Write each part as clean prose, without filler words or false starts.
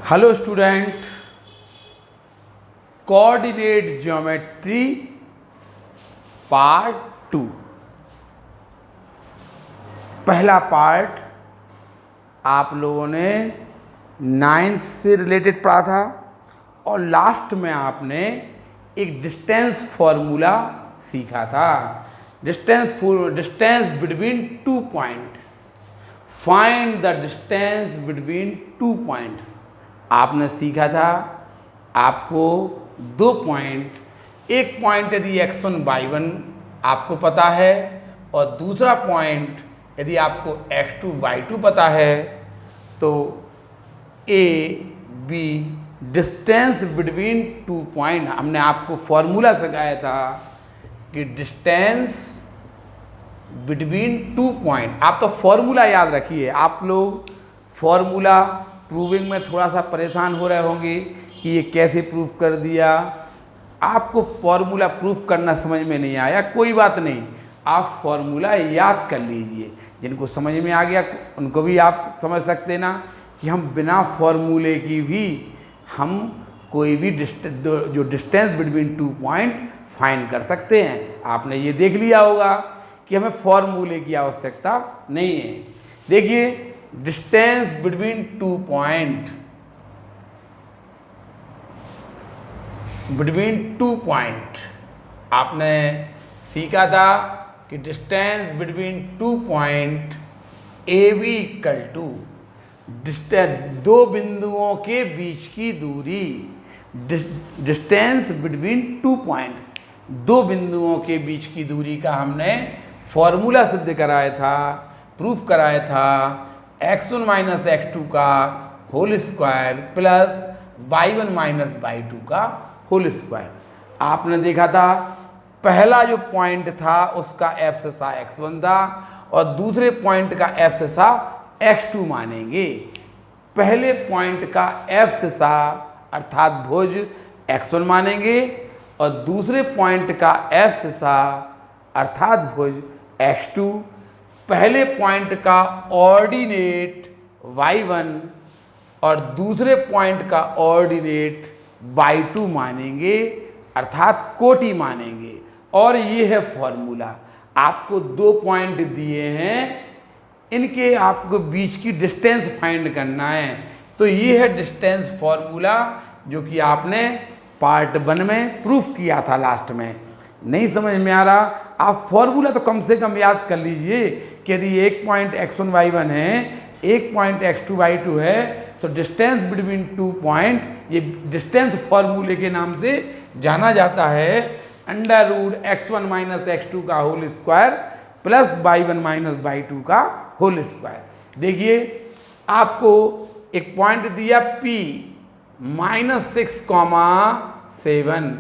Hello student, coordinate geometry part 2। पहला part आप लोगों ने 9th से रिलेटेड पढ़ा था और लास्ट में आपने एक डिस्टेंस फॉर्मूला सीखा था। Distance between 2 points, find the distance between 2 points. आपने सीखा था आपको 2 पॉइंट, एक पॉइंट यदि x1 y1 आपको पता है और दूसरा पॉइंट यदि आपको x2 y2 पता है तो a b distance between 2 point. हमने आपको फॉर्मूला सिखाया था कि डिस्टेंस बिटवीन 2 पॉइंट। आप तो फॉर्मूला याद रखिए। आप लोग फॉर्मूला प्रूविंग में थोड़ा सा परेशान हो रहे होंगे कि ये कैसे प्रूफ कर दिया। आपको फॉर्मूला प्रूफ करना समझ में नहीं आया, कोई बात नहीं, आप फॉर्मूला याद कर लीजिए। जिनको समझ में आ गया उनको भी आप समझ सकते ना कि हम बिना फॉर्मूले की भी हम कोई भी जो डिस्टेंस बिटवीन 2 पॉइंट फाइंड कर सकते हैं। आपने ये देख लिया होगा कि हमें फॉर्मूले की आवश्यकता नहीं है। देखिए, डिस्टेंस बिटवीन 2 पॉइंट, आपने सीखा था कि distance between 2 point A B equal to distance, 2 बिंदुओं के बीच की दूरी। डिस्टेंस बिटवीन 2 पॉइंट्स, 2 बिंदुओं के बीच की दूरी का हमने फॉर्मूला सिद्ध कराया था, प्रूफ कराया था। x1 माइनस x2 का whole square plus y1 minus y2 का होल स्क्वायर। आपने देखा था पहला जो पॉइंट था उसका एब्सिसा x1 था और दूसरे पॉइंट का एब्सिसा x2 मानेंगे। पहले पॉइंट का एब्सिसा अर्थात भुज x1 मानेंगे और दूसरे पॉइंट का एब्सिसा अर्थात भुज x2। पहले पॉइंट का ऑर्डिनेट y1 और दूसरे पॉइंट का ऑर्डिनेट y2 मानेंगे अर्थात कोटि मानेंगे। और ये है फॉर्मूला। आपको 2 पॉइंट दिए हैं, इनके आपको बीच की डिस्टेंस फाइंड करना है। तो ये है डिस्टेंस फॉर्मूला जो कि आपने पार्ट 1 में प्रूफ किया था। लास्ट में नहीं समझ में आ रहा, आप फॉर्मूला तो कम से कम याद कर लीजिए कि यदि एक पॉइंट x1 y1 है, एक पॉइंट x2 y2 है, तो डिस्टेंस बिटवीन 2 पॉइंट, ये डिस्टेंस फॉर्मूले के नाम से जाना जाता है। Under root x1 minus x2 का whole square plus y1 minus y2 का होल स्क्वायर। देखिए, आपको एक पॉइंट दिया P -6,7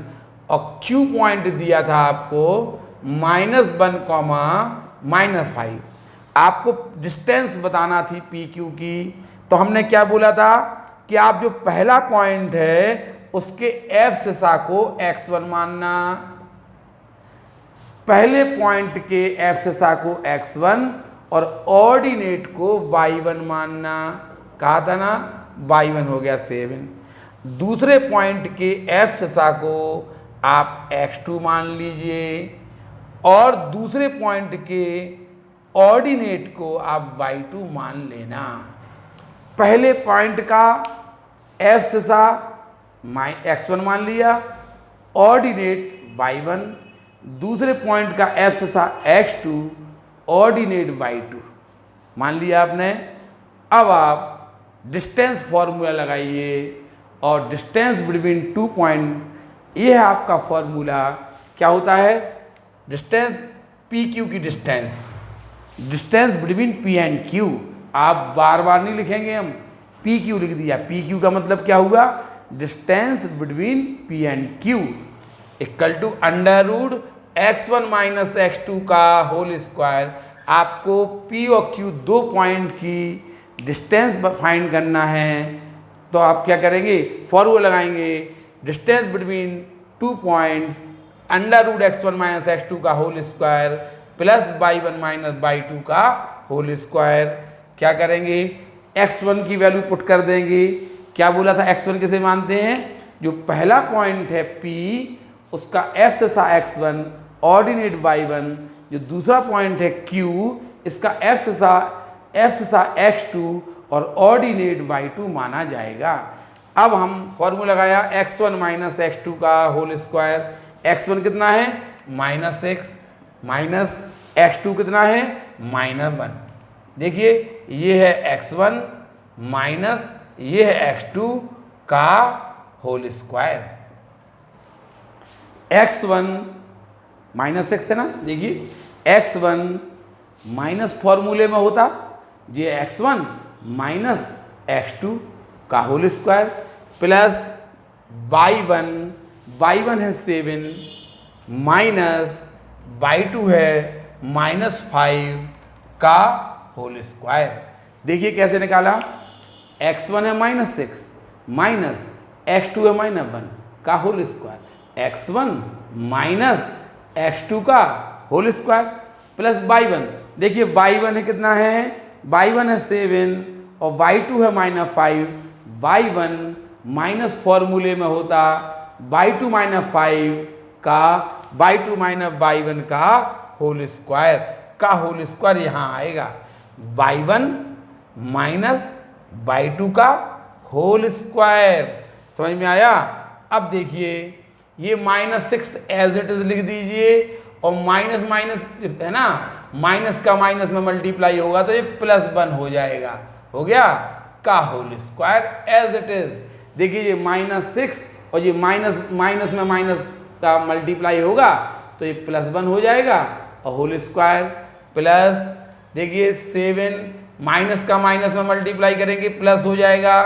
और Q पॉइंट दिया था आपको -1, -5। आपको डिस्टेंस बताना थी पी क्यू की। तो हमने क्या बोला था कि आप जो पहला पॉइंट है उसके एब्सिसा को x1 मानना, पहले पॉइंट के एब्सिसा को x1 और ऑर्डिनेट को y1 मानना। कहा था ना, y1 हो गया 7। दूसरे पॉइंट के एब्सिसा को आप x2 मान लीजिए और दूसरे पॉइंट के ऑर्डिनेट को आप y2 मान लेना। पहले पॉइंट का एब्सिसा x1 मान लिया, ऑर्डिनेट y1, दूसरे पॉइंट का एब्सिसा x2, ऑर्डिनेट y2 मान लिया आपने। अब आप डिस्टेंस फॉर्मूला लगाइए और डिस्टेंस बिटवीन 2 पॉइंट, ये है आपका फॉर्मूला। क्या होता है? डिस्टेंस पी क्यू की distance between P and Q. आप बार बार नहीं लिखेंगे, हम पी क्यू लिख दिया। पी क्यू का मतलब क्या हुआ? Distance between P and Q equal to under root x1 minus x2 का होल स्क्वायर। आपको पी और क्यू 2 पॉइंट की डिस्टेंस फाइंड करना है। तो आप क्या करेंगे? फॉर्मूला लगाएंगे, distance between 2 points under root x1 minus x2 का whole square plus y1 minus y2 का होल स्क्वायर। क्या करेंगे? x1 की वैल्यू पुट कर देंगे, क्या बोला था, x1 किसे मानते हैं, जो पहला पॉइंट है P उसका f से सा x1 ऑर्डिनेट y1, जो दूसरा पॉइंट है Q इसका f से सा x2 और ऑर्डिनेट y2 माना जाएगा। अब हम फॉर्मूला लगाया x1 माइनस x2 का होल स्क्वायर, x1 कितना है -6 माइनस x2 कितना है -1। देखिए ये है x1 माइनस ये है x2 का होल स्क्वायर। x1 -6 है ना, देखिए x1 माइनस फॉर्मूले में होता ये x1 माइनस x2 का होल स्क्वायर प्लस y1 है 7 माइनस y2 है -5 का होल स्क्वायर। देखिए कैसे निकाला, x1 है -6 माइनस x2 है -1 का whole square, x1 minus x2 का होल स्क्वायर प्लस y1। देखिए y1 है कितना है, y1 है 7 और y2 है -5, y1 माइनस फॉर्मूले में होता y2 -5 का y2 माइनस y1 का होल स्क्वायर यहाँ आएगा, y1 माइनस y2 का होल स्क्वायर। समझ में आया। अब देखिए ये -6 एज इट इज लिख दीजिए और माइनस है ना, माइनस का माइनस में मल्टीप्लाई होगा तो ये +1 हो जाएगा, हो गया का whole square as it is. देखिए ये -6 और ये माइनस में माइनस का मल्टीप्लाई होगा तो ये +1 हो जाएगा और होल स्क्वायर प्लस, देखिए 7 माइनस का माइनस में मल्टीप्लाई करेंगे प्लस हो जाएगा,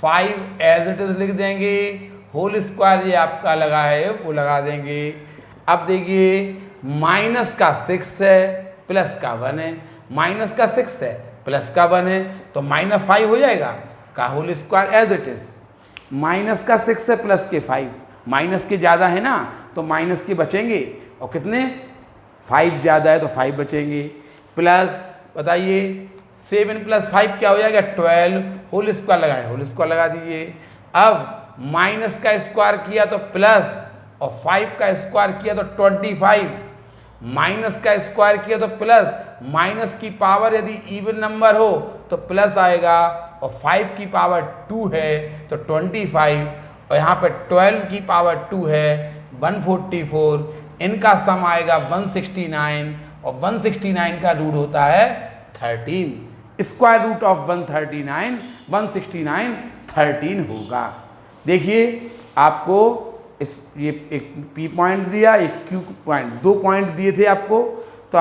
5 एज इट इज लिख देंगे, होल स्क्वायर ये आपका लगा है वो लगा देंगे। अब देखिए माइनस का 6 है प्लस का 1 है, माइनस का 6 है प्लस का 1 है तो -5 हो जाएगा का whole square as it is. Minus का 6 है प्लस के 5, माइनस के ज़्यादा है ना तो माइनस के बचेंगे और कितने 5 ज़्यादा है तो 5 बचेंगे, प्लस बताइए 7 + 5 क्या हो जाएगा 12, होल स्क्वायर लगाए, होल स्क्वायर लगा दीजिए। अब माइनस का स्क्वायर किया तो प्लस और 5 का स्क्वायर किया तो 25, माइनस का स्क्वायर किया तो प्लस, माइनस की पावर यदि इवन नंबर हो तो प्लस आएगा और 5 की पावर 2 है तो 25 और यहाँ पे 12 की पावर 2 है 144, इनका सम आएगा 169 और 169 का रूट होता है 13, स्क्वायर रूट ऑफ 169 13 होगा। देखिए आपको ये एक P पॉइंट दिया, एक Q पॉइंट, 2 पॉइंट दिए थे आपको, तो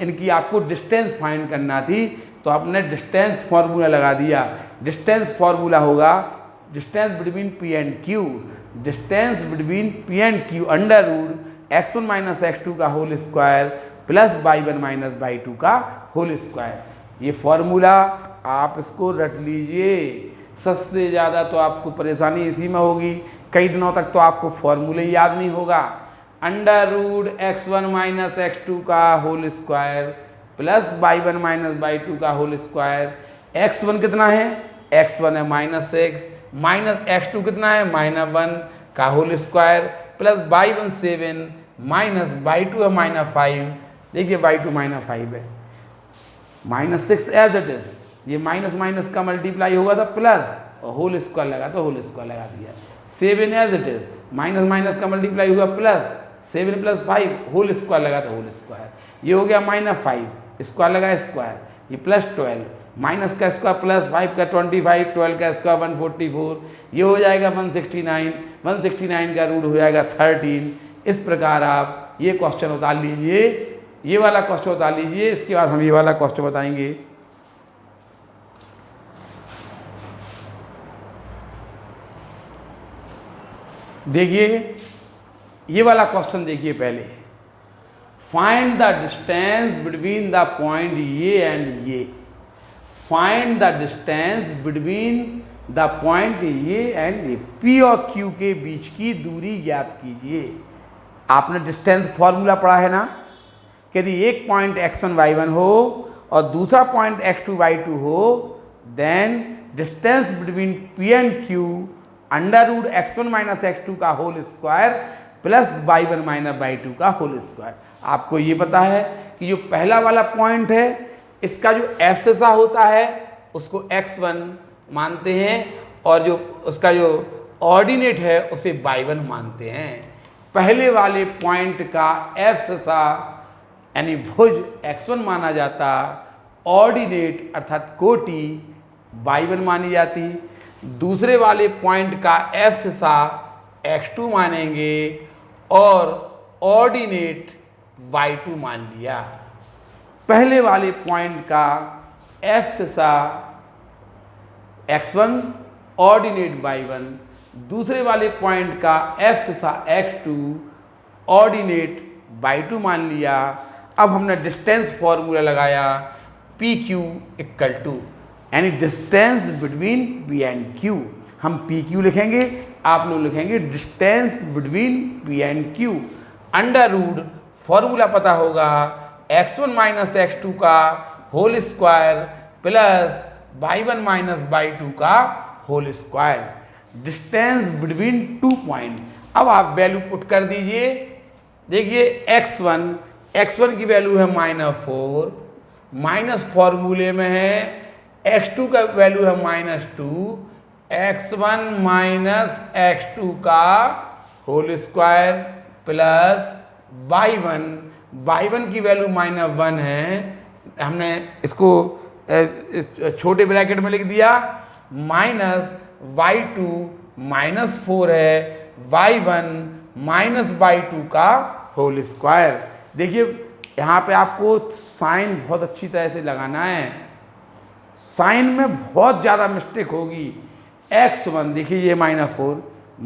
इनकी आपको डिस्टेंस फाइंड करना थी तो आपने डिस्टेंस फार्मूला लगा दिया। डिस्टेंस फार्मूला होगा distance between P and Q, distance between P and Q under root x1 minus x2 का whole square plus y1 minus y2 का होल स्क्वायर। ये फॉर्मूला आप इसको रट लीजिए, सबसे ज़्यादा तो आपको परेशानी इसी में होगी, कई दिनों तक तो आपको फॉर्मूले ही याद नहीं होगा। Under root x1 minus x2 का whole square plus y1 minus y2 का होल स्क्वायर। x1 कितना है, x1 है -6 माइनस x2 कितना है -1 का whole square plus y1 7 minus y2 है -5, देखिए y2 -5 है, -6 एज इट इज, ये माइनस माइनस का मल्टीप्लाई होगा तो प्लस और होल स्क्वायर लगा तो होल स्क्वायर लगा दिया। 7 as it is, minus minus का मल्टीप्लाई होगा प्लस 7 + 5 होल स्क्वायर लगा तो होल स्क्वायर, ये हो गया -5 स्क्वायर लगा स्क्वायर, ये +12 माइनस का स्क्वायर प्लस 5 का 25, 12 का स्क्वायर 144, ये हो जाएगा 169 का रूट हो जाएगा 13। इस प्रकार आप ये क्वेश्चन उतार लीजिए, ये वाला क्वेश्चन उतार लीजिए, इसके बाद हम ये वाला क्वेश्चन बताएंगे। देखिए ये वाला क्वेश्चन देखिए पहले, find the distance between the point A and A, find the distance between the point A and A, P और क्यू के बीच की दूरी ज्ञात कीजिए। आपने डिस्टेंस फॉर्मूला पढ़ा है ना, कि यदि एक पॉइंट x1 y1 हो और दूसरा पॉइंट x2 y2 हो, then distance between P and Q under root x1 minus x2 का whole square plus y1 minus y2 का होल स्क्वायर। आपको ये पता है कि जो पहला वाला पॉइंट है इसका जो एब्सिसा होता है उसको x1 मानते हैं और जो उसका जो ऑर्डिनेट है उसे y1 मानते हैं। पहले वाले पॉइंट का एब्सिसा यानी भुज x1 माना जाता, ऑर्डिनेट अर्थात कोटि y1 मानी जाती। दूसरे वाले पॉइंट का एब्सिसा x2 मानेंगे और ऑर्डिनेट y2 मान लिया। पहले वाले पॉइंट का एब्सिसा x1 ऑर्डिनेट y1, दूसरे वाले पॉइंट का एब्सिसा x2 ऑर्डिनेट y2 मान लिया। अब हमने डिस्टेंस फॉर्मूला लगाया पी क्यू इक्वल टू यानी distance between P and Q. हम पी क्यू लिखेंगे, आप लोग लिखेंगे distance between P and Q under root formula पता होगा x1 माइनस x2 का whole square plus y1 minus y2 का whole square. Distance between 2 point. अब आप वैल्यू पुट कर दीजिए। देखिए x1 की वैल्यू है -4, माइनस फॉर्मूले में है x2 का वैल्यू है -2, x1 माइनस x2 का होल स्क्वायर प्लस y1 की वैल्यू -1 है, हमने इसको छोटे ब्रैकेट में लिख दिया, माइनस y2 -4 है, y1 माइनस y2 का होल स्क्वायर। देखिए यहाँ पे आपको साइन बहुत अच्छी तरह से लगाना है, साइन में बहुत ज़्यादा मिस्टेक होगी। x1 देखिए ये -4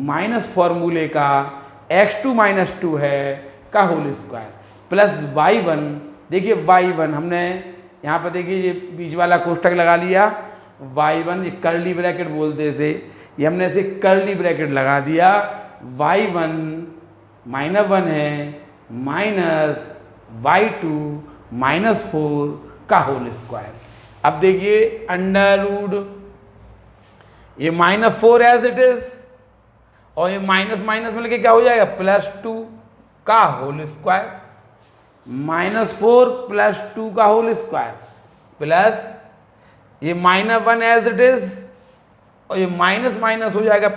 माइनस फॉर्मूले का x2 -2 है का होल स्क्वायर प्लस y1। देखिए y1 हमने यहाँ पर देखिए ये बीच वाला कोष्टक लगा लिया, y1 ये कर्ली ब्रैकेट बोलते थे, ये हमने ऐसे कर्ली ब्रैकेट लगा दिया। y1 -1 है माइनस y2 -4 का होल स्क्वायर। अब देखिए अंडर रूट ये -4 एज इट इज और ये माइनस माइनस में लेके क्या हो जाएगा +2 का होल स्क्वायर, -4 + 2 का होल स्क्वायर प्लस ये -1 एज इट इज और ये माइनस माइनस हो जाएगा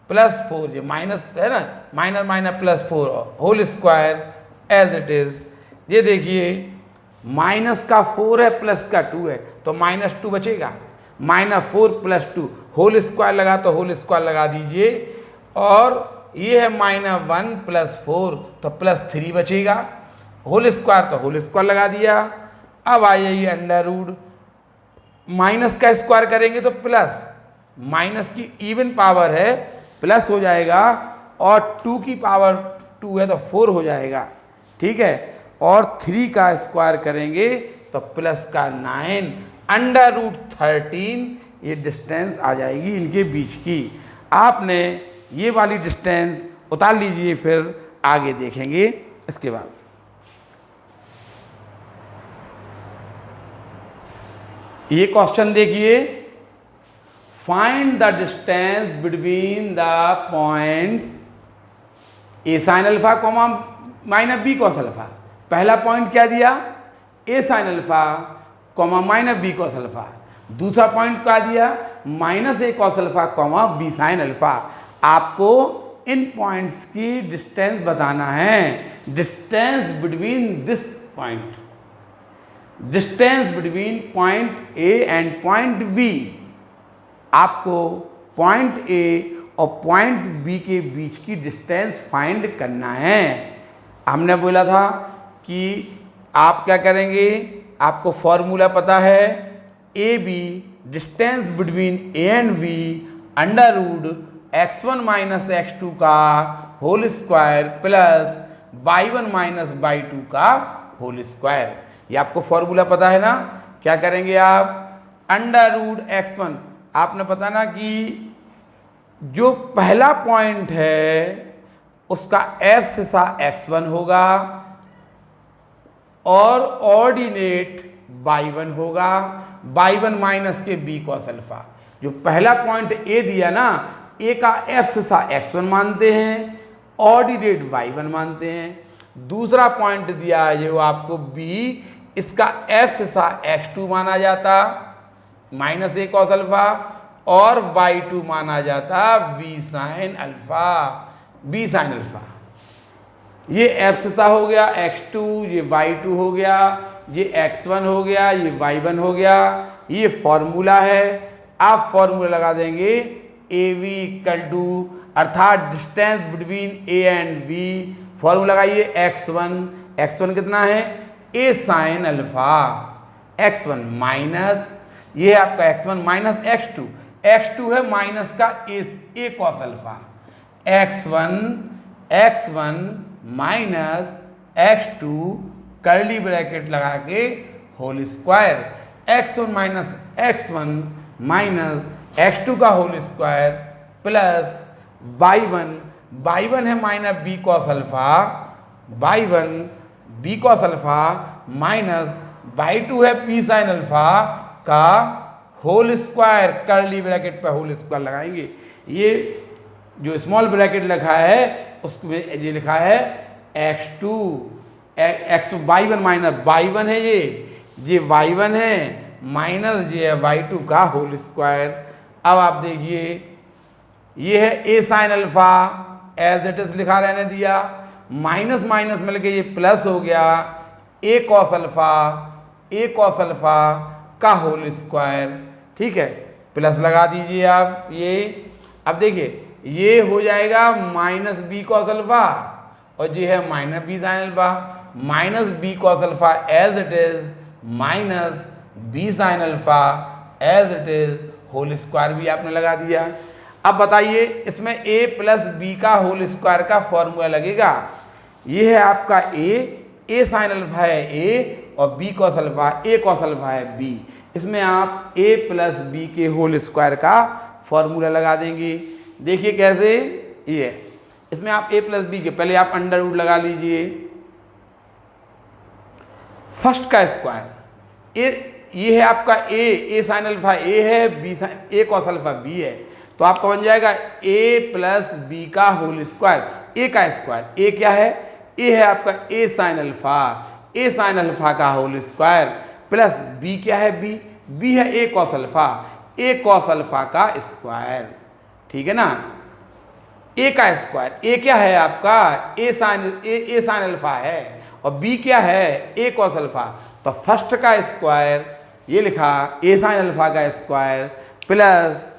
+4 ये माइनस है ना, -+4 whole square as it is. ये देखिए माइनस का 4 है प्लस का 2 है तो -2 बचेगा, -4 + 2 होल स्क्वायर लगा तो होल स्क्वायर लगा दीजिए और ये है -1 + 4 तो +3 बचेगा, होल स्क्वायर तो होल स्क्वायर लगा दिया। अब आ जाइए अंडर रूट, माइनस का स्क्वायर करेंगे तो प्लस, माइनस की इवन पावर है प्लस हो जाएगा और 2 की पावर 2 है तो 4 हो जाएगा, ठीक है। और 3 का स्क्वायर करेंगे तो प्लस का 9 अंडर रूट 13 ये डिस्टेंस आ जाएगी इनके बीच की। आपने ये वाली डिस्टेंस उतार लीजिए, फिर आगे देखेंगे इसके बाद। ये क्वेश्चन देखिए, find the distance between the points A sine alpha comma minus B cos alpha. पहला पॉइंट क्या दिया, A sine alpha comma minus B cos alpha. दूसरा पॉइंट क्या दिया, -a cos alpha comma B sine alpha. आपको इन points की distance बताना है, distance between this point, distance between point A and point B. आपको पॉइंट ए और पॉइंट बी के बीच की डिस्टेंस फाइंड करना है। हमने बोला था कि आप क्या करेंगे, आपको फॉर्मूला पता है A B distance between A and B under root x1 minus x2 का whole square plus y1 minus y2 का होल स्क्वायर। ये आपको फॉर्मूला पता है ना। क्या करेंगे आप, अंडर रूट x1, आपने पता ना कि जो पहला पॉइंट है उसका एब्सिसा x1 होगा और ऑर्डिनेट y1 होगा। y1 माइनस के b कॉस अल्फा। जो पहला पॉइंट ए दिया ना, ए का एब्सिसा x1 मानते हैं, ऑर्डिनेट y1 मानते हैं। दूसरा पॉइंट दिया है जो आपको b, इसका एब्सिसा x2 माना जाता माइनस ए कॉस अल्फा, और y2 माना जाता b sine alpha, b sine alpha. ये एब्सिसा हो गया x2, ये y2 हो गया, ये x1 हो गया, ये y1 हो गया। ये फॉर्मूला है। आप फॉर्मूला लगा देंगे AB इक्वल टू, अर्थात distance between A and B। Formula लगाइए x1 कितना है, A sine alpha, x1 minus, ये है आपका x1 माइनस x2 है माइनस का A cos alpha, x1 minus x2 curly bracket लगा के whole square, x1 minus x1 minus x2 का होल स्क्वायर प्लस y1 है minus b cos alpha, y1 b cos alpha minus y2 है p sign alpha का whole square, curly bracket पे whole square लगाएंगे। ये जो स्मॉल ब्रैकेट लिखा है उसमें ये लिखा है x2 y1 माइनस y1 है, ये y1 है माइनस ये है y2 का होल स्क्वायर। अब आप देखिए ये है a sine alpha, as it is लिखा रहने दिया, माइनस माइनस मिल के ये प्लस हो गया, a कॉस अल्फा का होल स्क्वायर। ठीक है, प्लस लगा दीजिए आप ये। अब देखिए ये हो जाएगा माइनस बी कॉस अल्फा, और ये है minus B sine alpha, minus B cos alpha as it is minus B sine alpha as it is, whole square भी आपने लगा दिया। अब बताइए इसमें a प्लस बी का होल स्क्वायर का फॉर्मूला लगेगा। ये है आपका a साइन अल्फा है a, और b cos alpha, a cos alpha है b। इसमें आप a प्लस बी के होल स्क्वायर का फॉर्मूला लगा देंगे। देखिए कैसे, ये इसमें आप a प्लस बी के पहले आप अंडर रूट लगा लीजिए, फर्स्ट का स्क्वायर, ये है आपका a साइन अल्फा a है, b sine a cos alpha b है, तो आपका बन जाएगा a प्लस बी का होल स्क्वायर, a का स्क्वायर, a क्या है, a है आपका a साइन अल्फा का होल स्क्वायर प्लस b क्या है, b है a कॉस अल्फा का स्क्वायर। ठीक है ना, a का स्क्वायर, a क्या है आपका a साइन अल्फा है, और b क्या है a कॉस अल्फा, तो फर्स्ट का स्क्वायर ये लिखा a साइन अल्फा का स्क्वायर प्लस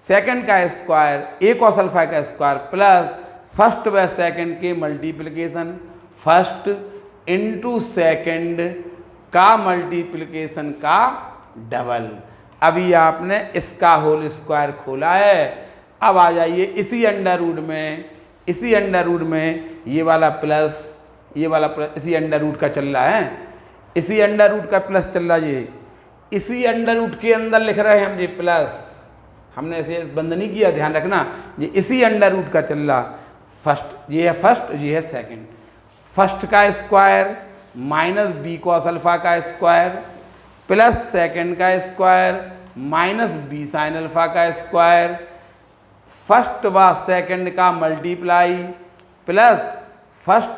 सेकंड का स्क्वायर a कॉस अल्फा का स्क्वायर प्लस फर्स्ट व सेकंड के मल्टीप्लिकेशन, फर्स्ट इंटू सेकंड का मल्टीप्लिकेशन का डबल। अभी आपने इसका होल स्क्वायर खोला है। अब आ जाइए इसी अंडर रूट में ये वाला प्लस इसी अंडर रूट का चल रहा है, इसी अंडर रूट का प्लस चल रहा है, ये इसी अंडर रूट के अंदर लिख रहे हैं हम ये प्लस, हमने इसे बंद नहीं किया, ध्यान रखना, ये इसी अंडर रूट का चल रहा। फर्स्ट ये है फर्स्ट, ये है सेकंड, फर्स्ट का square minus B cos alpha का स्क्वायर प्लस सेकंड का square minus B sine alpha का स्क्वायर, फर्स्ट व सेकंड का multiply plus first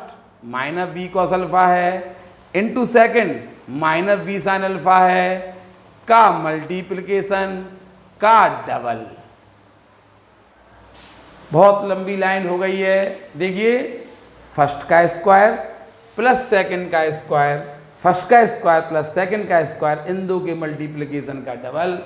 minus B cos alpha है into second minus B sine alpha है का multiplication का डबल। बहुत लंबी लाइन हो गई है। देखिए फर्स्ट का स्क्वायर प्लस सेकंड का स्क्वायर, फर्स्ट का स्क्वायर प्लस सेकंड का स्क्वायर, इन दो के मल्टीप्लिकेशन का डबल,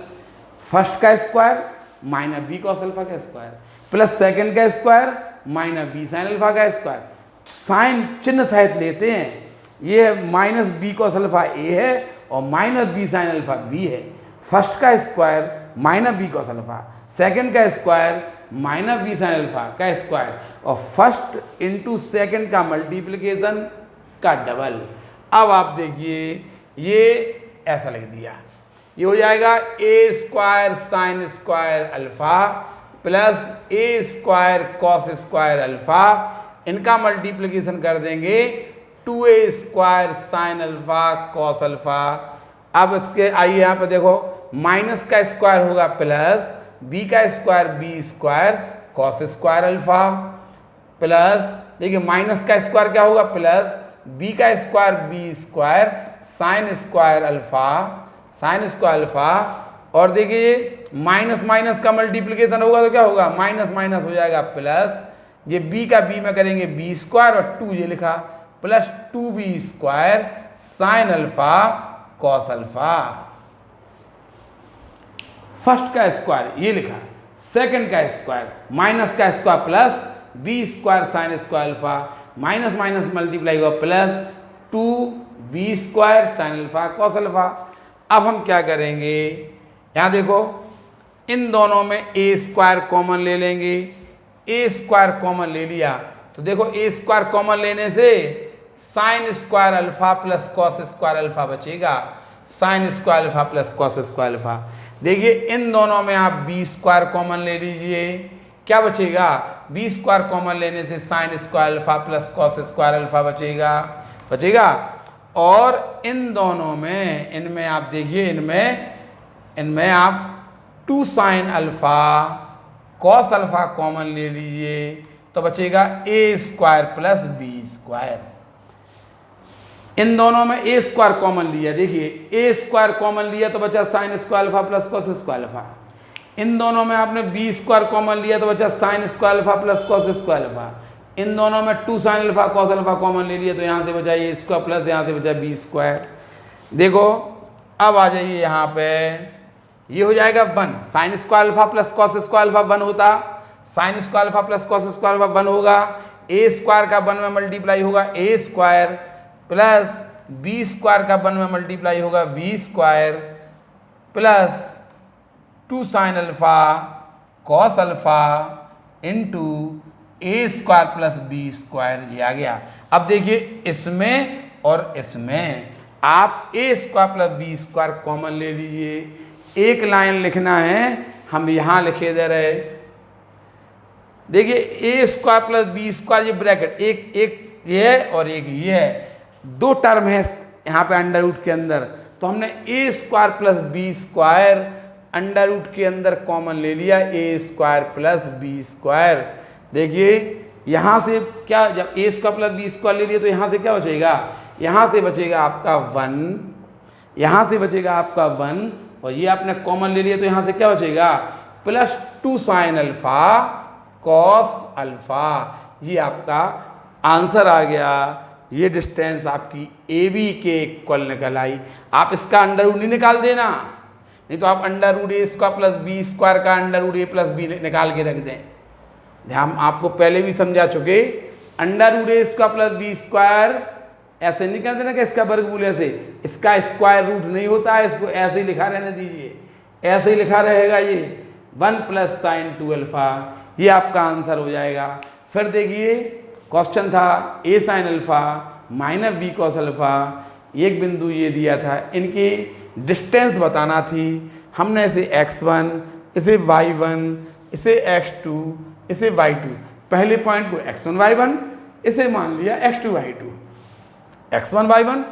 फर्स्ट का square minus B cos alpha का स्क्वायर प्लस सेकंड का square minus B sine alpha का स्क्वायर। साइन चिन्ह सहित लेते हैं, ये minus B cos alpha A है और minus B sine alpha B है। फर्स्ट का square minus B cos alpha, second का square minus B sine alpha का स्क्वायर, और फर्स्ट इंटू सेकंड का मल्टीप्लिकेशन का डबल। अब आप देखिए ये ऐसा लिख दिया, ये हो जाएगा A square sine square alpha plus A square cos square alpha, इनका मल्टीप्लिकेशन कर देंगे 2a square sine alpha cos alpha अब इसके आइए यहाँ पे देखो, माइनस का स्क्वायर होगा प्लस बी का square B square cos square alpha, plus देखिए माइनस का स्क्वायर क्या होगा प्लस बी का square B square sine square alpha, sine square alpha. और देखिए माइनस माइनस का मल्टीप्लिकेशन होगा तो क्या होगा, माइनस माइनस हो जाएगा प्लस, ये b का b में करेंगे बी स्क्वायर और 2 ये लिखा plus 2b square sine alpha cos alpha. First का स्क्वायर ये लिखा, सेकंड का स्क्वायर माइनस का square plus B square sine square alpha, minus minus multiply हुआ plus 2b square sine alpha cos alpha. अब हम क्या करेंगे, यहाँ देखो इन दोनों में ए स्क्वायर कॉमन ले लेंगे, ए स्क्वायर कॉमन ले लिया तो देखो ए स्क्वायर कॉमन लेने से sine square alpha plus cos square alpha बचेगा, sine square alpha plus cos square alpha. देखिए इन दोनों में आप बी स्क्वायर कॉमन ले लीजिए, क्या बचेगा, बी स्क्वायर कॉमन लेने से sine square alpha plus cos square alpha बचेगा। और इन दोनों में इनमें आप देखिए इनमें आप 2 sine alpha cos alpha common ले लीजिए तो बचेगा ए स्क्वायर प्लस बी स्क्वायर। इन दोनों में ए स्क्वायर कॉमन लिया, देखिए ए स्क्वायर कॉमन लिया तो बचा sine square alpha plus cos square alpha. इन दोनों में आपने बी स्क्वायर कॉमन लिया तो बचा sine square alpha plus cos square alpha. इन दोनों में 2 sine alpha cos alpha common ले लिया तो यहाँ से बचा ए स्क्वायर प्लस यहाँ से बचा बी स्क्वायर। देखो अब आ जाइए यहाँ पे, ये हो जाएगा 1, sine square alpha plus cos square alpha 1 होता, sine square alpha plus cos square alpha 1 होगा, ए स्क्वायर का 1 में मल्टीप्लाई होगा A square plus B square का 1 में मल्टीप्लाई होगा B square plus 2 sine alpha cos alpha into A square plus B square, ये आ गया। अब देखिए इसमें और इसमें आप A square plus B square common ले लीजिए, एक लाइन लिखना है, हम यहाँ लिखे दे रहे, देखिए ए स्क्वायर प्लस बी स्क्वायर ये ब्रैकेट एक ये है और एक ये है, 2 टर्म है यहाँ पे अंडर रूट के अंदर, तो हमने A square plus B square under root के अंदर कॉमन ले लिया A square plus B square. देखिए यहाँ से क्या, जब A square plus B square ले लिया तो यहाँ से क्या बचेगा, यहाँ से बचेगा आपका 1, यहाँ से बचेगा आपका 1 और ये आपने कॉमन ले लिया तो यहाँ से क्या बचेगा plus 2 sine alpha cos alpha. ये आपका आंसर आ गया, ये डिस्टेंस आपकी ए बी के इक्वल निकल आई। आप इसका अंडर रूट नहीं निकाल देना, नहीं तो आप अंडर रूट ए स्क्वायर प्लस बी स्क्वायर का अंडर रूट ए प्लस बी निकाल के रख दें। हम आपको पहले भी समझा चुके, अंडर रूट ए स्क्वायर प्लस बी स्क्वायर ऐसे नहीं कहते ना कि इसका वर्गमूल ऐसे, इसका स्क्वायर रूट नहीं होता है, इसको ऐसे ही लिखा रहने दीजिए, ऐसे ही लिखा रहेगा ये 1 प्लस साइन 2 अल्फा, ये आपका आंसर हो जाएगा। फिर देखिए क्वेश्चन था A sine alpha minus B cos alpha, एक बिंदु ये दिया था, इनकी डिस्टेंस बताना थी, हमने इसे x1 इसे y1 इसे x2 इसे y2, पहले पॉइंट को x1 y1 इसे मान लिया x2 y2, x1 y1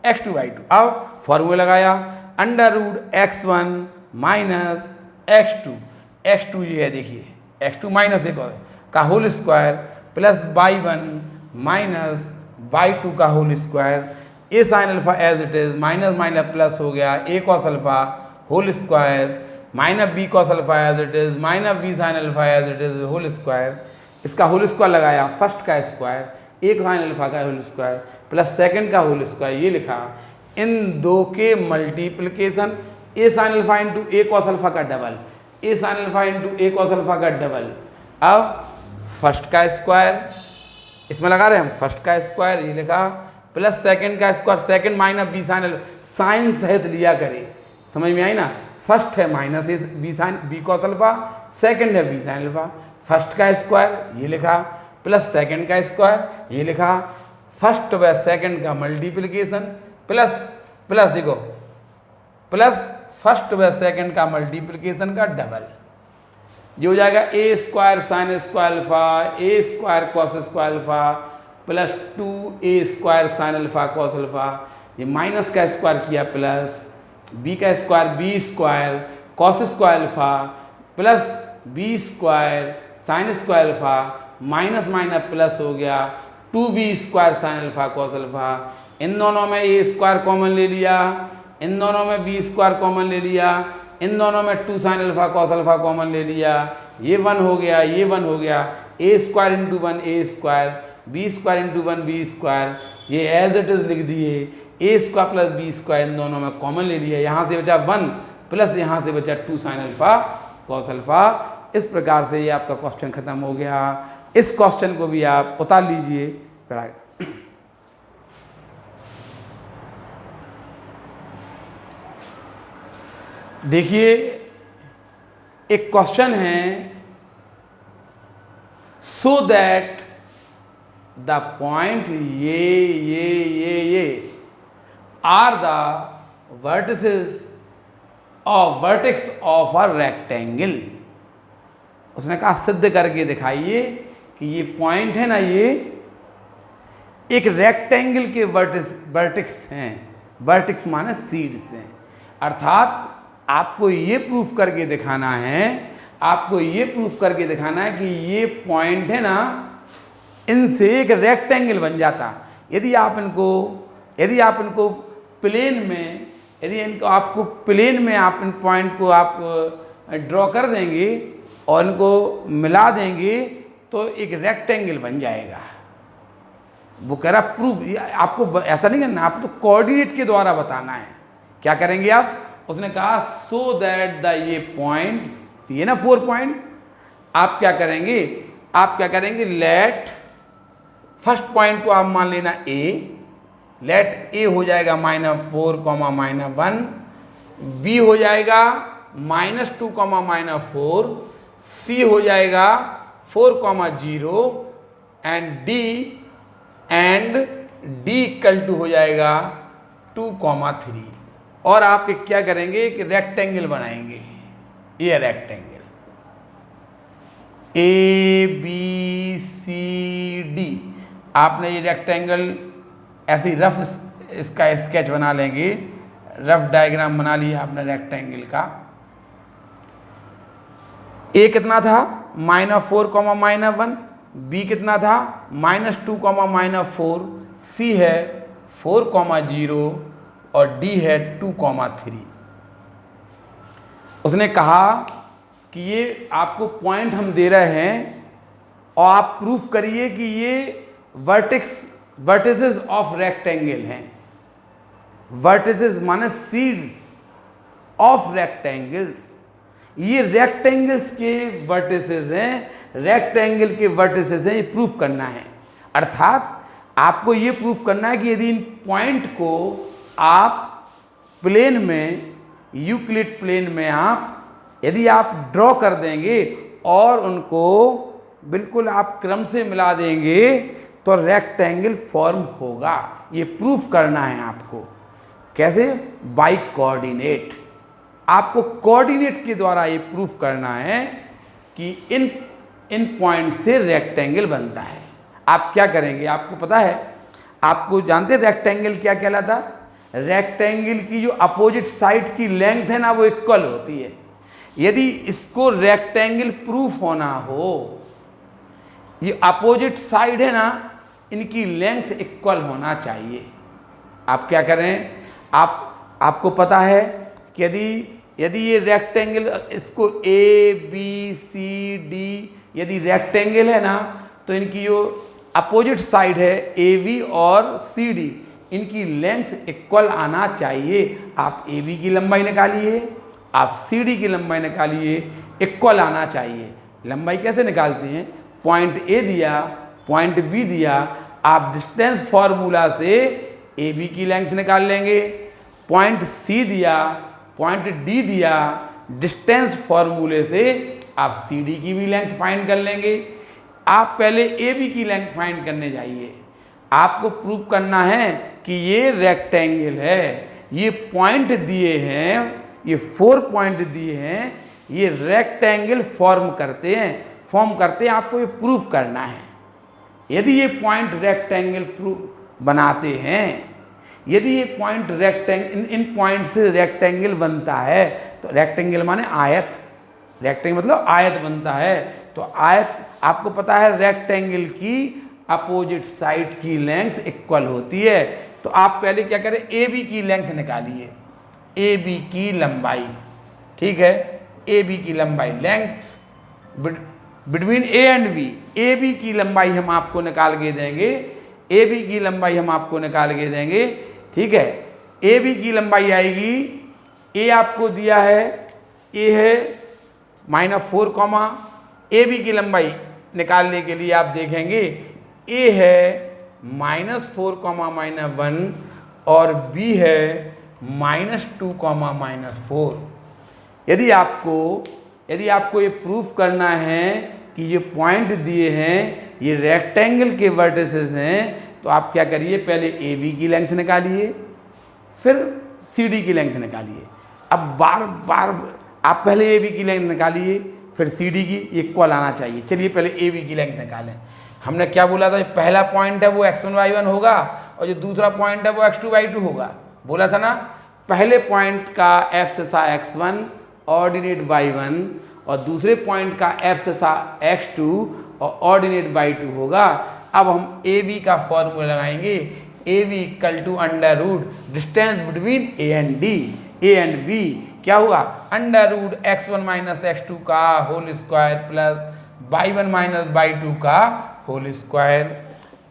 x2 y2। अब फॉर्मूला लगाया under root x1 minus x2 ये है, देखिए x2 माइनस एक और का whole square plus y1 minus y2 का whole square, A sine alpha as it is minus minus plus हो गया A cos alpha whole square minus B cos alpha as it is minus B sine alpha as it is whole square, इसका whole square लगाया, first का square एक sine alpha का whole square plus second का whole square, ये लिखा। इन दो के multiplication A sine alpha into A cos alpha का double, A sine alpha into A cos alpha का डबल। अब फर्स्ट का स्क्वायर इसमें लगा रहे हैं हम, फर्स्ट का स्क्वायर ये लिखा प्लस सेकंड का square, second minus B sine alpha, sign सहित लिया करें, समझ में आई ना। फर्स्ट है minus A B sine B cos alpha, second है बी साइन अल्फा, फर्स्ट का स्क्वायर ये लिखा प्लस सेकंड का स्क्वायर ये लिखा, फर्स्ट व सेकंड का मल्टीप्लिकेशन प्लस देखो प्लस फर्स्ट व सेकंड का मल्टीप्लिकेशन का डबल, ये हो जाएगा A square sine square alpha A square cos square alpha plus 2 A square sine alpha cos alpha, ये माइनस का स्क्वायर किया प्लस बी का square B square cos square alpha plus B square sine square alpha minus minus plus हो गया 2b square sine alpha cos alpha. इन दोनों में ए square common ले लिया, इन दोनों में बी स्क्वायर कॉमन ले लिया, इन दोनों में 2 sine alpha cos alpha common ले लिया, ये 1 हो गया, ये 1 हो गया, A square into 1 A square, B square into 1 B square, ये एज इट इज लिख दिए, A square plus B square इन दोनों में कॉमन ले लिया, यहाँ से बचा 1 प्लस यहाँ से बचा 2 साइन अल्फा कॉस अल्फा। इस प्रकार से ये आपका क्वेश्चन खत्म हो गया। इस क्वेश्चन को भी आप उतार लीजिए। देखिए एक क्वेश्चन है, सो दैट द पॉइंट ये are the vertices of vertex of a rectangle. उसने कहा सिद्ध करके दिखाइए कि ये पॉइंट है ना, ये एक रेक्टेंगल के वर्टेक्स हैं। वर्टेक्स माने सीड्स हैं, अर्थात आपको ये प्रूफ करके दिखाना है, आपको ये प्रूफ करके दिखाना है कि ये पॉइंट है ना, इनसे एक रेक्टेंगल बन जाता। यदि आप इनको प्लेन में, यदि इनको आपको प्लेन में आप इन पॉइंट को आप ड्रॉ कर देंगे और इनको मिला देंगे तो एक रेक्टेंगल बन जाएगा। वो कह रहा प्रूफ, आपको ऐसा नहीं करना, आपको तो कोऑर्डिनेट के द्वारा बताना है। क्या करेंगे आप? उसने कहा सो दैट द ये पॉइंट, ये ना 4 पॉइंट, आप क्या करेंगे, लेट फर्स्ट पॉइंट को आप मान लेना ए, लेट ए हो जाएगा -4, -1, बी हो जाएगा -2, -4, सी हो जाएगा 4, 0 एंड डी इक्वल टू हो जाएगा 2, 3। और आप एक क्या करेंगे, एक रेक्टेंगल बनाएंगे। ये rectangle A B C D, आपने ये रेक्टेंगल ऐसी रफ इसका स्केच बना लेंगे, रफ डायग्राम बना लिया आपने रेक्टेंगल का। ए कितना था -4, -1, बी कितना था -2, -4, सी है 4, 0 और डी है 2, 3। उसने कहा कि ये आपको पॉइंट हम दे रहे हैं और आप प्रूफ करिए कि ये वर्टिसेस ऑफ रेक्टेंगल हैं। वर्टिसेस माने सीड्स ऑफ रेक्टेंगल्स, ये रेक्टेंगल्स के वर्टिसेस हैं, रेक्टेंगल के वर्टिसेस हैं, ये प्रूफ करना है। अर्थात आपको ये प्रूफ करना है कि यदि इन पॉइंट को आप प्लेन में, यूक्लिड प्लेन में यदि आप ड्रॉ कर देंगे और उनको बिल्कुल आप क्रम से मिला देंगे तो रेक्टेंगल फॉर्म होगा। ये प्रूफ करना है आपको। कैसे? By coordinate. आपको कोऑर्डिनेट के द्वारा ये प्रूफ करना है कि इन पॉइंट से रेक्टेंगल बनता है। आप क्या करेंगे? आपको पता है, आपको जानते हैं रेक्टेंगल क्या कहलाता? रेक्टेंगल की जो अपोजिट साइड की लेंथ है ना, वो इक्वल होती है। यदि इसको रेक्टेंगल प्रूफ होना हो, ये अपोजिट साइड है ना, इनकी लेंथ इक्वल होना चाहिए। आप क्या करें, आपको पता है कि यदि ये रेक्टेंगल, इसको ए बी सी डी यदि रेक्टेंगल है ना, तो इनकी जो अपोजिट साइड है ए बी और सी डी, इनकी लेंथ इक्वल आना चाहिए। आप ए बी की लंबाई निकालिए, आप सी डी की लंबाई निकालिए, इक्वल आना चाहिए। लंबाई कैसे निकालते हैं? पॉइंट ए दिया, पॉइंट बी दिया, आप डिस्टेंस फार्मूला से ए बी की लेंथ निकाल लेंगे। पॉइंट सी दिया, पॉइंट डी दिया, डिस्टेंस फार्मूले से आप सी डी की भी लेंथ फाइंड कर लेंगे। आप पहले ए बी की लेंथ फाइंड करने जाइए। आपको प्रूव करना है कि ये रेक्टेंगल है, ये पॉइंट दिए हैं, ये 4 पॉइंट दिए हैं, ये रेक्टेंगल फॉर्म करते हैं, आपको ये प्रूफ करना है। यदि ये पॉइंट रेक्टेंगल बनाते हैं, यदि ये पॉइंट इन पॉइंट से रेक्टेंगल बनता है, तो रेक्टेंगल माने आयत, रेक्टेंगल मतलब आयत बनता है। तो आयत आपको पता है रेक्टेंगल की अपोजिट साइड की लेंथ इक्वल होती है। तो आप पहले क्या करें, ए बी की लेंथ निकालिए, ए बी की लंबाई, ठीक है, ए बी की लंबाई, length between A and B, A B की लंबाई हम आपको निकाल के देंगे, ए बी की लंबाई हम आपको निकाल के देंगे, ठीक है। ए बी की लंबाई आएगी, ए आपको दिया है, ए है -4, ए बी की लंबाई निकालने के लिए आप देखेंगे ए है -4, -1 और बी है -2, -4। यदि आपको ये प्रूफ करना है कि ये पॉइंट दिए हैं ये रेक्टेंगल के वर्टिसेस हैं, तो आप क्या करिए, पहले ए बी की लेंथ निकालिए, फिर सी डी की लेंथ निकालिए। अब बार बार आप पहले ए बी की लेंथ निकालिए, फिर सी डी की, इक्वल आना चाहिए। चलिए पहले ए बी की लेंथ निकालें। हमने क्या बोला था, पहला पॉइंट है वो x1 y1 होगा और जो दूसरा पॉइंट है वो x2 y2 होगा, बोला था ना। पहले पॉइंट का f सा x1 ऑर्डिनेट y1 और दूसरे पॉइंट का f सा x2 और ऑर्डिनेट y2 होगा। अब हम ए बी का फॉर्मूला लगाएंगे, A B equal to under root distance between A and D, A and B क्या हुआ, under root x1 minus x2 का whole square plus y1 minus y2 का होल स्क्वायर।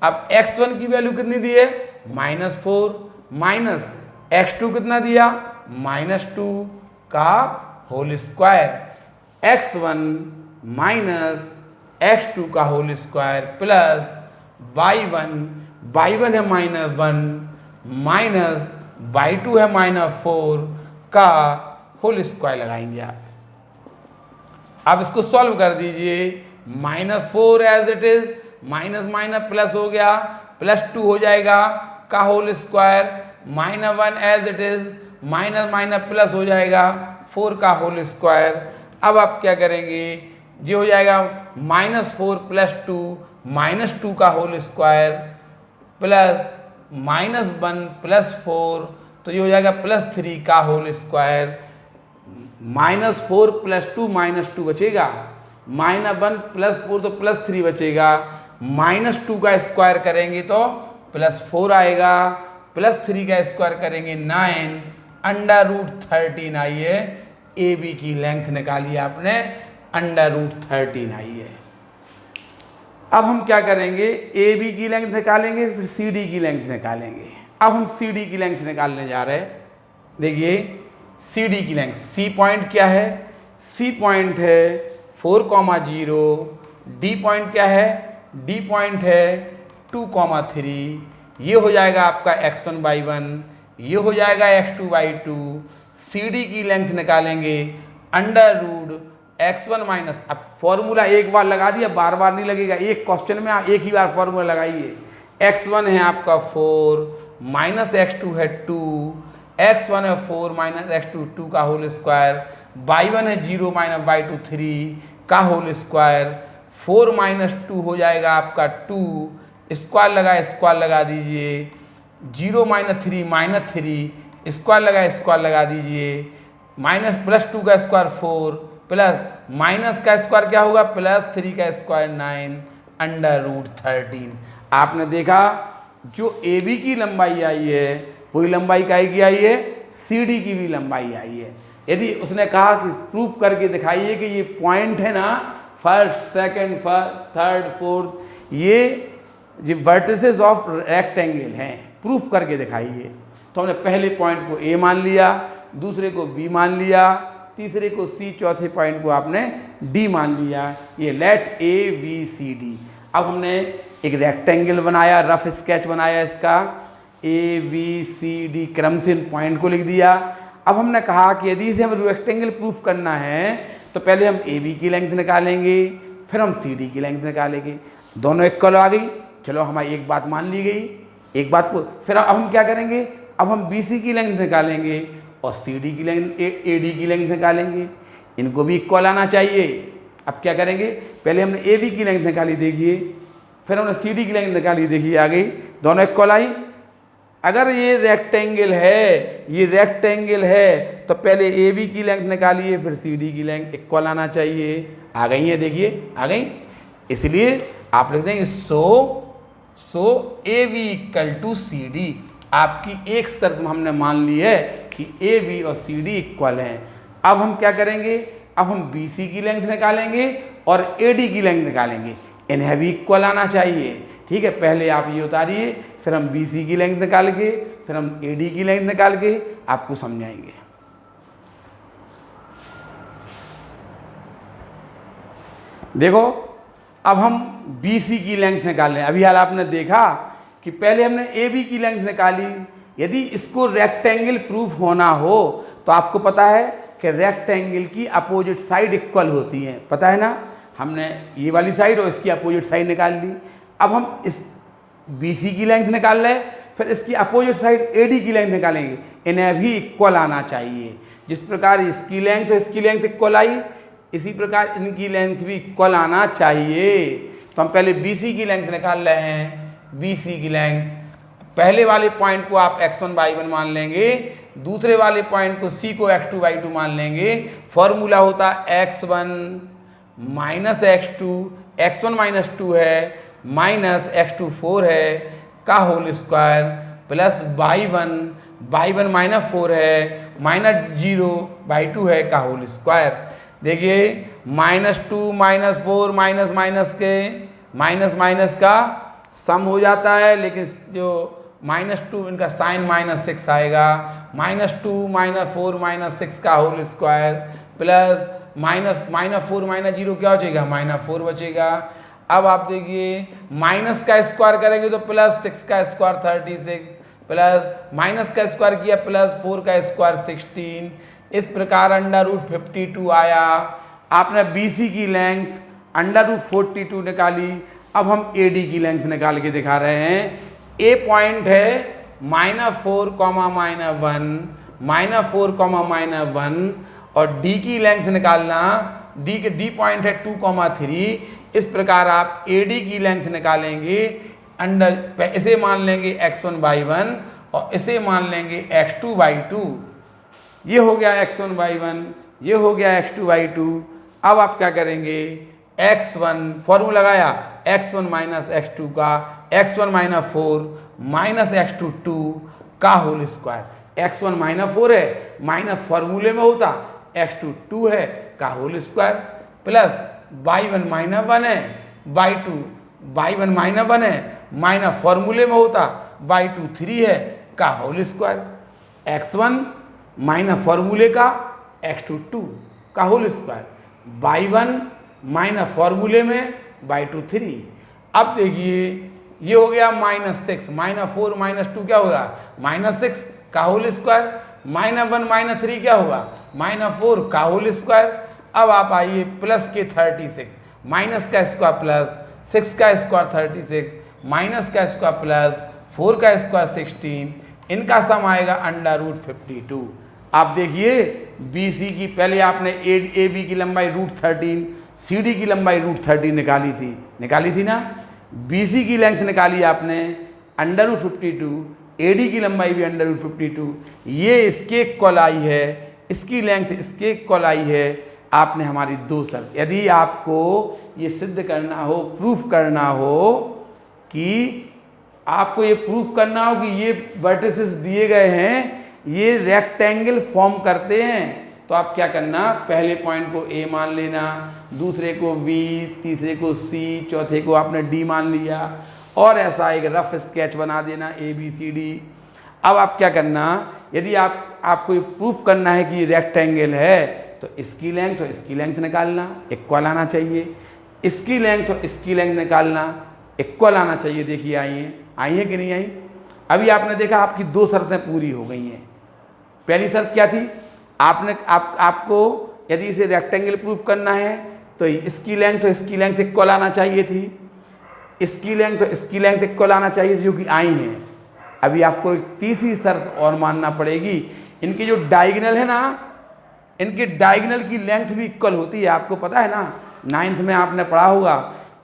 अब x1 की value कितनी दी है, -4 माइनस x2 कितना दिया, -2 का whole square, x1 minus x2 का होल स्क्वायर प्लस y1 है -1 माइनस y2 है -4 का होल स्क्वायर लगाएंगे आप। अब इसको सॉल्व कर दीजिए, -4 as it is, minus minus plus हो गया, +2 हो जाएगा का whole square, -1 as it is, minus minus plus हो जाएगा 4 का होल स्क्वायर। अब आप क्या करेंगे, ये हो जाएगा -4 + 2, -2 का होल स्क्वायर प्लस -1 + 4, तो ये हो जाएगा +3 का होल स्क्वायर। -4 + 2 -2 बचेगा, -1 + 4 तो +3 बचेगा, -2 का स्क्वायर करेंगे तो +4 आएगा, +3 का स्क्वायर करेंगे 9, अंडर रूट 13 आई है। ए बी की लेंथ निकाली आपने, अंडर रूट 13 आई है। अब हम क्या करेंगे, ए बी की लेंथ निकालेंगे, फिर सी डी की लेंथ निकालेंगे। अब हम सी डी की लेंथ निकालने जा रहे हैं। देखिए सी डी की लेंथ, सी पॉइंट क्या है, सी पॉइंट है 4,0, डी पॉइंट क्या है, डी पॉइंट है 2,3, ये हो जाएगा आपका x1 y1, ये हो जाएगा x2 y2। सी डी की लेंथ निकालेंगे, अंडर रूट x1 माइनस, अब फॉर्मूला एक बार लगा दिया, बार बार नहीं लगेगा, एक क्वेश्चन में एक ही बार फॉर्मूला लगाइए। x1 है आपका 4 माइनस x2 है 2, x1 है 4 माइनस x2 2 का होल स्क्वायर, y1 है 0 माइनस y2 3 का होल स्क्वायर, 4 माइनस 2 हो जाएगा आपका 2, स्क्वायर लगा दीजिए, 0 माइनस 3 स्क्वायर लगा दीजिए, -+2 का स्क्वायर 4 प्लस माइनस का स्क्वायर क्या होगा, +3 का स्क्वायर 9, अंडर रूट 13। आपने देखा जो ए बी की लंबाई आई है वही लंबाई काहे की आई है, सी डी की भी लंबाई आई है। यदि उसने कहा कि प्रूफ करके दिखाइए कि ये पॉइंट है ना, फर्स्ट सेकंड थर्ड फोर्थ, ये जो वर्टिसेस ऑफ रेक्टेंगल हैं, प्रूफ करके दिखाइए। तो हमने पहले पॉइंट को ए मान लिया, दूसरे को बी मान लिया, तीसरे को सी, चौथे पॉइंट को आपने डी मान लिया। ये let A B C D. अब हमने एक रेक्टेंगल बनाया, रफ स्केच बनाया इसका, ए बी सी डी क्रम से इन पॉइंट को लिख दिया। अब हमने कहा कि यदि इसे हमें रेक्टेंगल प्रूफ करना है तो पहले हम ए बी की लेंथ निकालेंगे, फिर हम सी डी की लेंथ निकालेंगे। दोनों इक्वल आ गई, चलो हमारी एक बात मान ली गई, एक बात को फिर अब हम क्या करेंगे, अब हम बी सी की लेंथ निकालेंगे और सी डी की लेंथ, ए डी की लेंथ निकालेंगे, इनको भी इक्वल आना चाहिए। अब क्या करेंगे, पहले हमने ए बी की लेंथ निकाली, देखिए, फिर हमने सी डी की लेंथ निकाली, देखिए आ गई, दोनों इक्वल आई। अगर ये रेक्टेंगल है तो पहले ए बी की लेंथ निकालिए, फिर सी डी की लेंथ इक्वल आना चाहिए। आ गई है, देखिए आ गई। इसलिए आप लिख देंगे so A B equal to C D. आपकी एक शर्त हमने मान ली है कि ए बी और सी डी इक्वल हैं। अब हम क्या करेंगे, अब हम बी सी की लेंथ निकालेंगे और ए डी की लेंथ निकालेंगे, इन्हें भी इक्वल आना चाहिए। ठीक है, पहले आप ये उतारिए, फिर हम बी सी की लेंथ निकाल के, फिर हम ए डी की लेंथ निकाल के आपको समझाएंगे। देखो, अब हम बी सी की लेंथ निकाल लें। अभी हाल आपने देखा कि पहले हमने ए बी की लेंथ निकाली। यदि इसको रेक्टेंगल प्रूफ होना हो तो आपको पता है कि रेक्टेंगल की अपोजिट साइड इक्वल होती हैं, पता है ना। हमने ये वाली साइड और इसकी अपोजिट साइड निकाल ली। अब हम इस बी सी की लेंथ निकाल लें, फिर इसकी अपोजिट साइड ए डी की लेंथ निकालेंगे, इन्हें भी इक्वल आना चाहिए। जिस प्रकार इसकी लेंथ और इसकी लेंथ इक्वल आई, इसी प्रकार इनकी लेंथ भी इक्वल आना चाहिए। तो हम पहले बी सी की लेंथ निकाल रहे हैं। बी सी की लेंथ, पहले वाले पॉइंट को आप x1 y1 मान लेंगे, दूसरे वाले पॉइंट को c को x2 y2 मान लेंगे। फॉर्मूला होता x1 minus x2, x1 minus 2 है, माइनस x2 4 है का whole square, plus y1 minus 4 है, माइनस 0/2 है का होल स्क्वायर। देखिए -2 -4 माइनस के माइनस का सम हो जाता है, लेकिन जो -2 इनका साइन -6 आएगा। -2 -4 6 का होल स्क्वायर प्लस -4 -0 क्या हो जाएगा, -4 बचेगा। अब आप देखिए माइनस का स्क्वायर करेंगे तो प्लस 6 का स्क्वायर 36, प्लस माइनस का स्क्वायर किया प्लस 4 का स्क्वायर 16। इस प्रकार √52 आया। आपने बी सी की लेंथ √42 निकाली। अब हम ए डी की लेंथ निकाल के दिखा रहे हैं। ए पॉइंट है -4, -1 -4, और डी की लेंथ निकालना, डी पॉइंट है 2, 3। इस प्रकार आप ए डी की लेंथ निकालेंगे। इसे मान लेंगे x1 y1 और इसे मान लेंगे x2 y2। ये हो गया x1 y1, ये हो गया x2 y2। अब आप क्या करेंगे, x1 फॉर्मूला लगाया, x1 माइनस x2 का x1 माइनस 4 माइनस x2 2 का होल स्क्वायर। x1 -4 है, माइनस फॉर्मूले में होता, x2 2 है का होल स्क्वायर, प्लस y1 -1 है, y1 -1 है, माइनस फॉर्मूले में होता, y2 3 है का होल स्क्वायर। x1 माइनस फॉर्मूले का x2 2 का होल स्क्वायर, y1 माइनस फॉर्मूले में y2 3। अब देखिए ये हो गया -6, -4 -2 क्या होगा, -6 का होल स्क्वायर, -1 -3 क्या होगा, -4 का होल स्क्वायर। अब आप आइए प्लस के 36, माइनस का स्क्वायर प्लस 6 का स्क्वायर 36, माइनस का स्क्वायर प्लस 4 का स्क्वायर 16, इनका सम आएगा √52। आप देखिए बी सी की पहले आपने ए बी की लंबाई √13, सी डी की लंबाई √13 निकाली थी ना। बी सी की लेंथ निकाली आपने √52, ए डी की लंबाई भी √52। ये इसके इक्वल आई है, इसकी लेंथ इसके इक्वल आई है। आपने हमारी दो शर्त, यदि आपको ये सिद्ध करना हो, प्रूफ करना हो कि आपको ये प्रूफ करना हो कि ये वर्टिसेस दिए गए हैं, ये रेक्टेंगल फॉर्म करते हैं, तो आप क्या करना, पहले पॉइंट को ए मान लेना, दूसरे को बी, तीसरे को सी, चौथे को आपने डी मान लिया, और ऐसा एक रफ स्केच बना देना ए बी सी डी। अब आप क्या करना, यदि आपको ये प्रूफ करना है कि रेक्टेंगल है, तो इसकी लेंथ और इसकी लेंथ निकालना, इक्वल आना चाहिए। इसकी लेंथ और इसकी लेंथ निकालना, इक्वल आना चाहिए। देखिए आई है कि नहीं आई। अभी आपने देखा आपकी दो शर्तें पूरी हो गई हैं। पहली शर्त क्या थी, आपको यदि इसे रेक्टेंगल प्रूफ करना है तो इसकी लेंथ और इसकी लेंथ इक्वल आना चाहिए थी, इसकी लेंथ और इसकी लेंथ इक्वल आना चाहिए, जो कि आई हैं। अभी आपको एक तीसरी शर्त और मानना पड़ेगी, इनकी जो डायगोनल है ना, इनके डायगोनल की लेंथ भी इक्वल होती है। आपको पता है ना, 9th में आपने पढ़ा होगा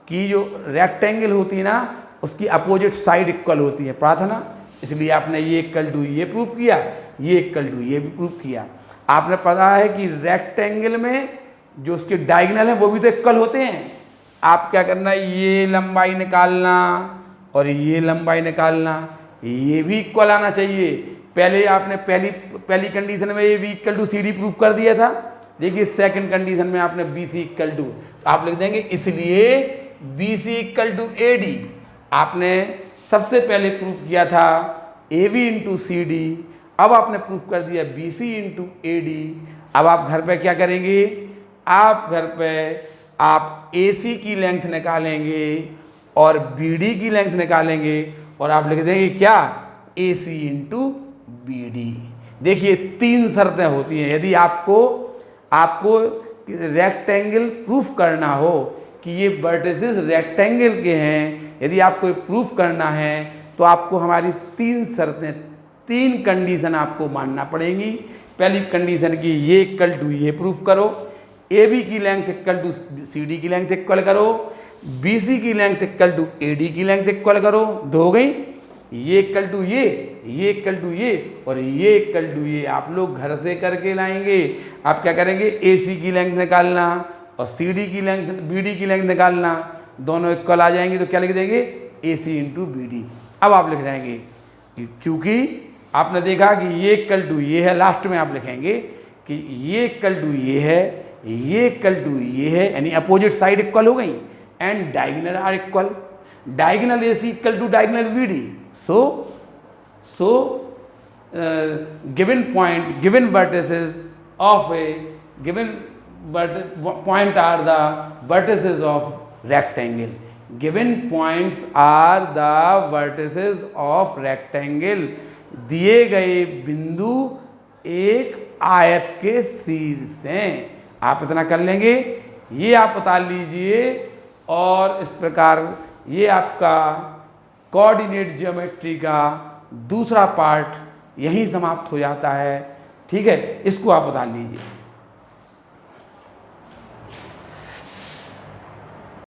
कि जो रेक्टेंगल होती है ना, उसकी अपोजिट साइड इक्वल होती है, पढ़ा था ना। इसलिए आपने ये इक्वल टू ये प्रूव किया, ये इक्वल टू ये भी प्रूव किया। आपने पता है कि रेक्टेंगल में जो उसके डायगोनल हैं वो भी तो इक्वल होते हैं। आप क्या करना है, ये लंबाई निकालना और ये लंबाई निकालना, ये भी इक्वल आना चाहिए। पहले आपने पहली कंडीशन में ये भी equal to C D proof कर दिया था। देखिए सेकंड कंडीशन में आपने बी सी इक्वल टू, आप लिख देंगे इसलिए B C equal to A D. आपने सबसे पहले प्रूफ किया था A B into C D, अब आपने प्रूफ कर दिया B C into A D. अब आप घर पे क्या करेंगे, आप घर पे आप ए सी की लेंथ निकालेंगे और बी डी की लेंथ निकालेंगे और आप लिख देंगे क्या, ए सी इंटू बी डी। देखिए 3 शर्तें होती हैं। यदि आपको रेक्टेंगल प्रूफ करना हो कि ये वर्टिसेस रेक्टेंगल के हैं, यदि आपको प्रूफ करना है तो आपको हमारी 3 शर्तें, 3 कंडीशन आपको मानना पड़ेंगी। पहली कंडीशन की ये इक्वल टू ये प्रूफ करो, ए बी की length equal to C D की लेंथ इक्वल करो, बी सी की length equal to A D की लेंथ इक्वल करो। 2 हो गई, ये इक्वल टू ये इक्वल टू ये और ये इक्वल टू ये। आप लोग घर से करके लाएंगे। आप क्या करेंगे, ए सी की लेंथ निकालना और सी डी की लेंथ, बी डी की लेंथ निकालना, दोनों इक्वल आ जाएंगे तो क्या लिख देंगे, ए सी इंटू बी डी। अब आप लिख जाएंगे, क्योंकि आपने देखा कि ये इक्वल टू ये है, लास्ट में आप लिखेंगे कि ये इक्वल टू ये है, ये इक्वल टू ये है, यानी अपोजिट साइड इक्वल हो गई and diagonal are equal. Diagonal A C equal to diagonal B D. So given vertices of a given point are the vertices of rectangle. Given points are the vertices of rectangle. दिए गए बिंदु एक आयत के शीर्ष हैं। आप इतना कर लेंगे, ये आप उतार लीजिए और इस प्रकार ये आपका कोऑर्डिनेट ज्योमेट्री का दूसरा पार्ट यहीं समाप्त हो जाता है। ठीक है, इसको आप बता लीजिए।